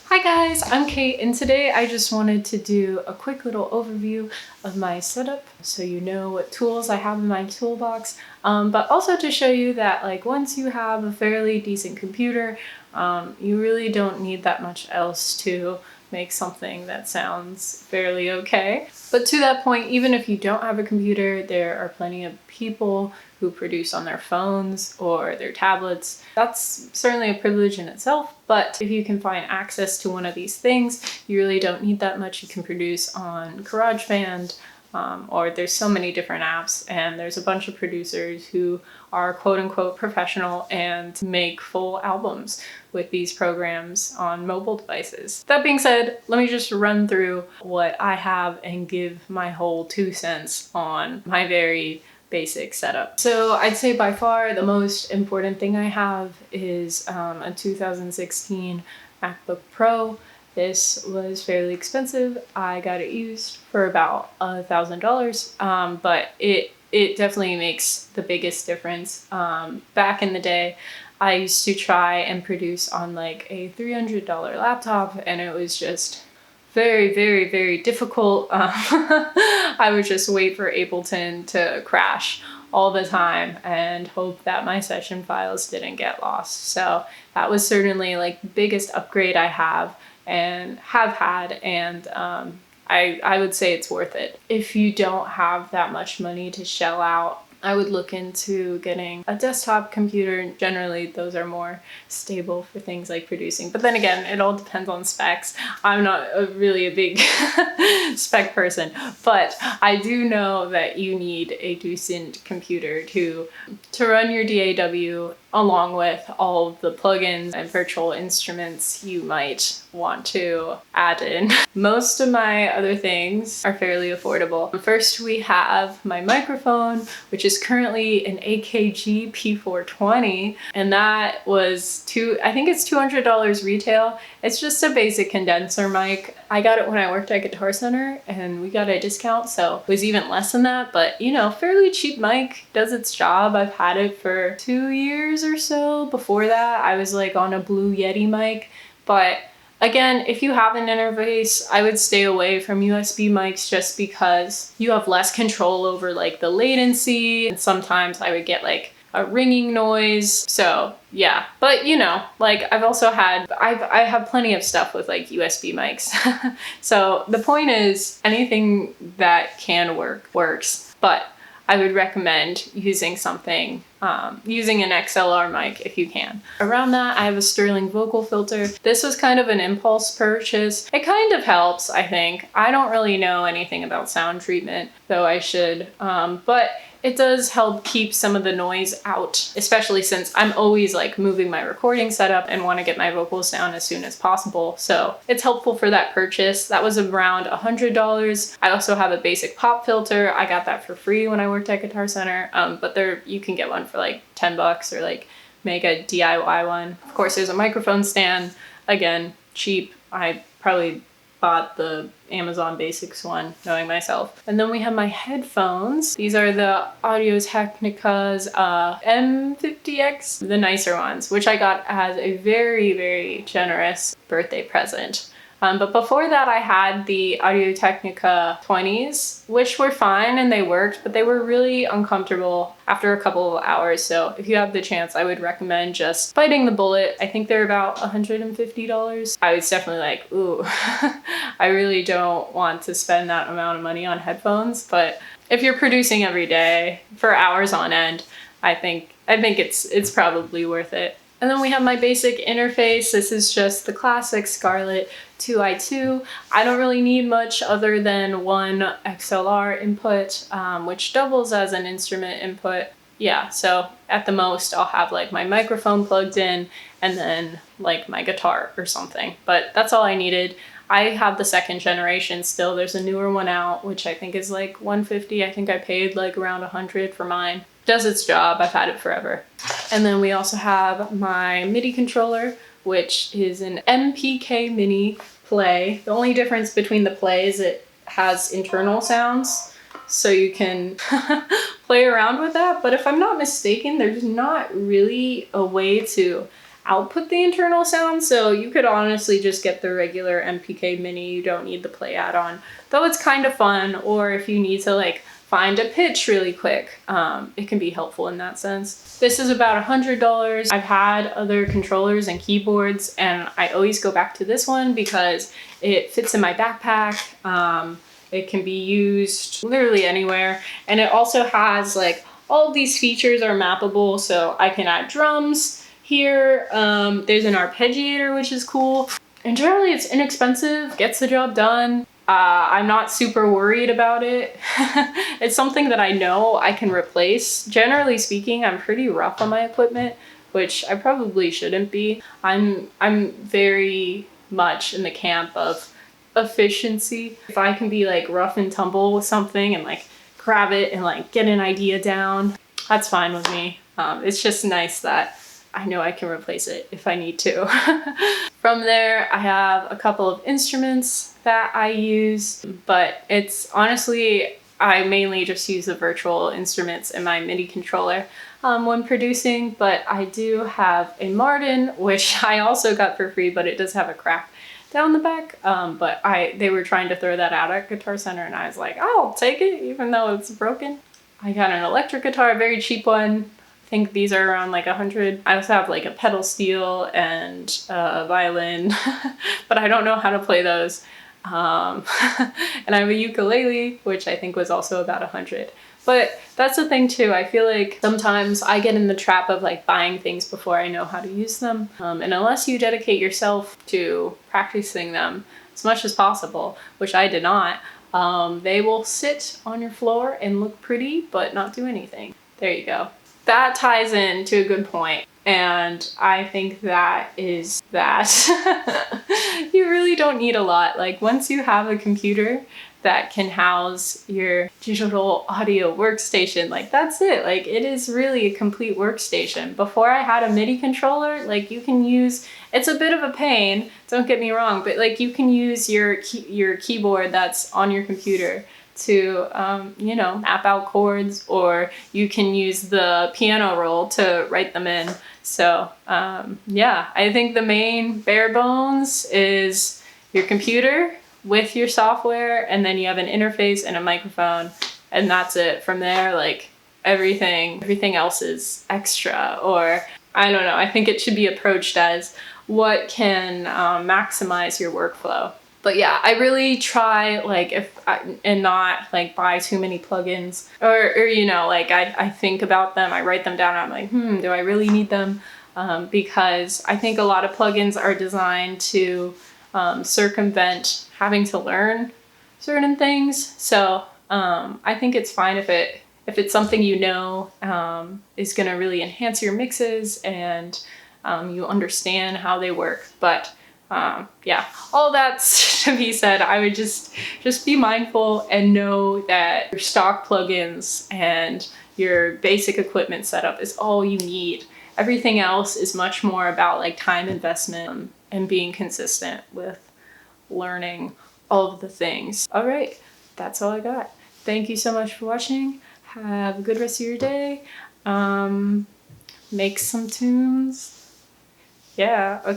Hi guys, I'm Kate, and today I just wanted to do a quick little overview of my setup so you know what tools I have in my toolbox, but also to show you that once you have a fairly decent computer, you really don't need that much else to make something that sounds fairly okay. But to that point, even if you don't have a computer, there are plenty of people who produce on their phones or their tablets. That's certainly a privilege in itself, but if you can find access to one of these things, you really don't need that much. You can produce on GarageBand, or there's so many different apps, and there's a bunch of producers who are quote-unquote professional and make full albums with these programs on mobile devices. That being said, let me just run through what I have and give my whole 2 cents on my very basic setup. So I'd say by far the most important thing I have is a 2016 MacBook Pro. This was fairly expensive. I got it used for about $1,000, but it definitely makes the biggest difference. Back in the day, I used to try and produce on like a $300 laptop, and it was just very, very, very difficult. I would just wait for Ableton to crash all the time and hope that my session files didn't get lost. So that was certainly like the biggest upgrade I have and have had, and I would say it's worth it. If you don't have that much money to shell out, I would look into getting a desktop computer. Generally, those are more stable for things like producing. But then again, it all depends on specs. I'm not really a big spec person, but I do know that you need a decent computer to run your DAW, along with all of the plugins and virtual instruments you might want to add in. Most of my other things are fairly affordable. First, we have my microphone, which is currently an AKG P420, and that was I think it's $200 retail. It's just a basic condenser mic. I got it when I worked at Guitar Center and we got a discount, so it was even less than that, but you know, fairly cheap mic, does its job. I've had it for 2 years or so. Before that, I was like on a Blue Yeti mic, but again, if you have an interface, I would stay away from USB mics just because you have less control over like the latency, and sometimes I would get like a ringing noise. So yeah, but you know, like I have plenty of stuff with like USB mics. So the point is, anything that can work works, but I would recommend using something, using an XLR mic if you can. Around that, I have a Sterling vocal filter. This was kind of an impulse purchase. It kind of helps, I think. I don't really know anything about sound treatment, though I should, but it does help keep some of the noise out, especially since I'm always like moving my recording setup and want to get my vocals down as soon as possible. So it's helpful for that purchase. That was around $100. I also have a basic pop filter. I got that for free when I worked at Guitar Center, but you can get one for like $10 or like make a DIY one. Of course, there's a microphone stand. Again, cheap. I probably bought the Amazon Basics one, knowing myself. And then we have my headphones. These are the Audio-Technica's M50X, the nicer ones, which I got as a very, very generous birthday present. But before that, I had the Audio-Technica 20s, which were fine and they worked, but they were really uncomfortable after a couple of hours. So if you have the chance, I would recommend just biting the bullet. I think they're about $150. I was definitely like, ooh, I really don't want to spend that amount of money on headphones. But if you're producing every day for hours on end, I think it's probably worth it. And then we have my basic interface. This is just the classic Scarlett 2i2. I don't really need much other than one XLR input, which doubles as an instrument input. Yeah, so at the most I'll have like my microphone plugged in and then like my guitar or something, but that's all I needed. I have the 2nd generation still. There's a newer one out, which I think is like $150. I think I paid like around $100 for mine. Does its job. I've had it forever. And then we also have my MIDI controller, which is an MPK Mini Play. The only difference between the Play is it has internal sounds, so you can play around with that. But if I'm not mistaken, there's not really a way to output the internal sound. So you could honestly just get the regular MPK Mini. You don't need the Play add-on, though it's kind of fun. Or if you need to like find a pitch really quick, it can be helpful in that sense. This is about $100. I've had other controllers and keyboards, and I always go back to this one because it fits in my backpack. It can be used literally anywhere. And it also has like all of these features are mappable. So I can add drums here. There's an arpeggiator, which is cool. And generally it's inexpensive, gets the job done. I'm not super worried about it. It's something that I know I can replace. Generally speaking, I'm pretty rough on my equipment, which I probably shouldn't be. I'm very much in the camp of efficiency. If I can be like rough and tumble with something and like grab it and like get an idea down, that's fine with me. It's just nice that I know I can replace it if I need to. From there, I have a couple of instruments that I use, but it's honestly, I mainly just use the virtual instruments in my MIDI controller when producing, but I do have a Martin, which I also got for free, but it does have a crack down the back. But they were trying to throw that out at Guitar Center, and I was like, I'll take it even though it's broken. I got an electric guitar, a very cheap one. I think these are around like 100. I also have like a pedal steel and a violin, but I don't know how to play those. And I have a ukulele, which I think was also about 100. But that's the thing too. I feel like sometimes I get in the trap of like buying things before I know how to use them. And unless you dedicate yourself to practicing them as much as possible, which I did not, they will sit on your floor and look pretty, but not do anything. There you go. That ties in to a good point. And I think that is that you really don't need a lot. Like once you have a computer that can house your digital audio workstation, like that's it. Like it is really a complete workstation. Before I had a MIDI controller, like you can use, it's a bit of a pain, don't get me wrong, but like you can use your keyboard that's on your computer to, you know, map out chords, or you can use the piano roll to write them in. So yeah, I think the main bare bones is your computer with your software, and then you have an interface and a microphone, and that's it. From there, like everything else is extra, or I don't know. I think it should be approached as what can maximize your workflow. But yeah, I really try and not like buy too many plugins, or you know, like I think about them, I write them down, and I'm like, do I really need them? Because I think a lot of plugins are designed to circumvent having to learn certain things. So I think it's fine if it's something you know is going to really enhance your mixes, and you understand how they work. But yeah, all that's to be said, I would just be mindful and know that your stock plugins and your basic equipment setup is all you need. Everything else is much more about like time investment and being consistent with learning all of the things. All right, that's all I got. Thank you so much for watching. Have a good rest of your day. Make some tunes. Yeah, okay.